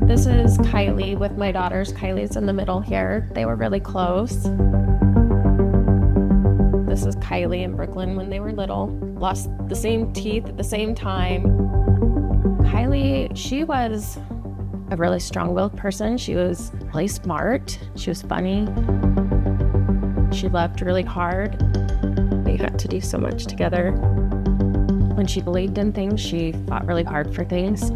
This is Kylie with my daughters. Kylie's in the middle here. They were really close. This is Kylie and Brooklyn when they were little. Lost the same teeth at the same time. Kylie, she was a really strong-willed person. She was really smart. She was funny. She loved really hard. They had to do so much together. When she believed in things, she fought really hard for things.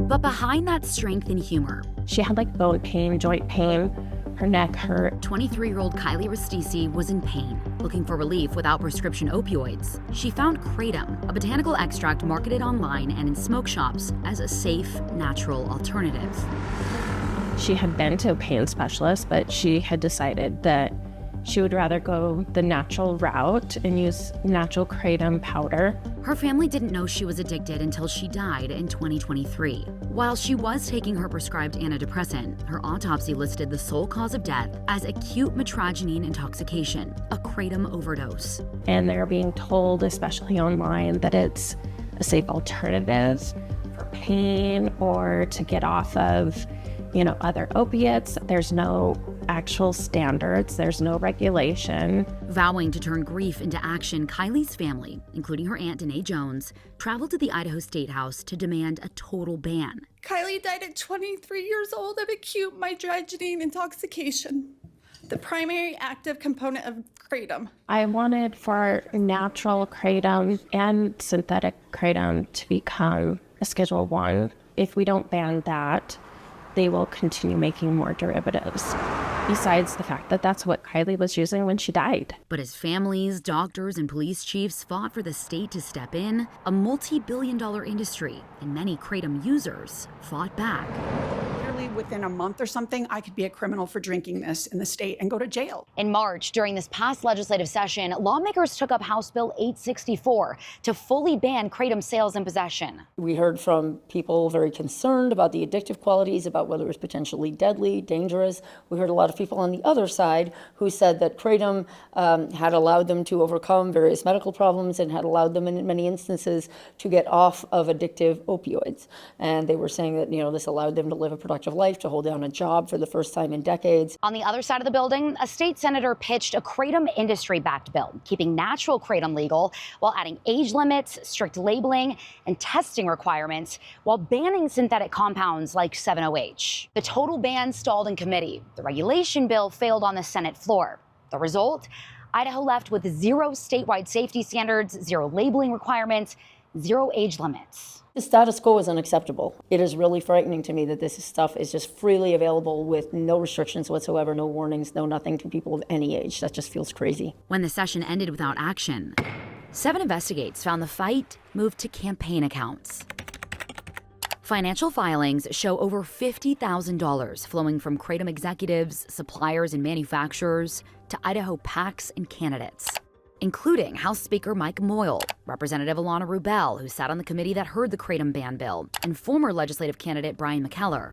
But behind that strength and humor, she had like bone pain, joint pain. Her neck hurt. 23-year-old Kylie Ristisi was in pain, looking for relief without prescription opioids. She found Kratom, a botanical extract marketed online and in smoke shops as a safe, natural alternative. She had been to a pain specialist, but she had decided that she would rather go the natural route and use natural kratom powder. Her family didn't know she was addicted until she died in 2023. While she was taking her prescribed antidepressant, her autopsy listed the sole cause of death as acute mitragynine intoxication, a kratom overdose. And they're being told, especially online, that it's a safe alternative for pain or to get off of, other opiates. There's no actual standards. There's no regulation. Vowing to turn grief into action, Kylie's family, including her aunt Danae Jones, traveled to the Idaho State House to demand a total ban. Kylie died at 23 years old of acute mitragynine intoxication, the primary active component of kratom. I wanted for natural kratom and synthetic kratom to become a Schedule 1. If we don't ban that, they will continue making more derivatives. Besides the fact that that's what Kylie was using when she died. But as families, doctors, and police chiefs fought for the state to step in, a multi-billion-dollar industry and many kratom users fought back. Literally within a month or something, I could be a criminal for drinking this in the state and go to jail. In March, during this past legislative session, lawmakers took up House Bill 864 to fully ban kratom sales and possession. We heard from people very concerned about the addictive qualities, about whether it was potentially deadly, dangerous. We heard a lot of people on the other side who said that kratom had allowed them to overcome various medical problems and had allowed them in many instances to get off of addictive opioids. And they were saying that, this allowed them to live a productive life, to hold down a job for the first time in decades. On the other side of the building, a state senator pitched a kratom industry-backed bill, keeping natural kratom legal while adding age limits, strict labeling, and testing requirements, while banning synthetic compounds like 7-OH. The total ban stalled in committee. The regulation bill failed on the Senate floor. The result? Idaho left with 0 statewide safety standards, 0 labeling requirements, 0 age limits. The status quo is unacceptable. It is really frightening to me that this stuff is just freely available with no restrictions whatsoever, no warnings, no nothing to people of any age. That just feels crazy. When the session ended without action, 7 investigates found the fight moved to campaign accounts. Financial filings show over $50,000 flowing from kratom executives, suppliers, and manufacturers to Idaho PACs and candidates, including House Speaker Mike Moyle, Representative Alana Rubel, who sat on the committee that heard the kratom ban bill, and former legislative candidate Brian McKellar.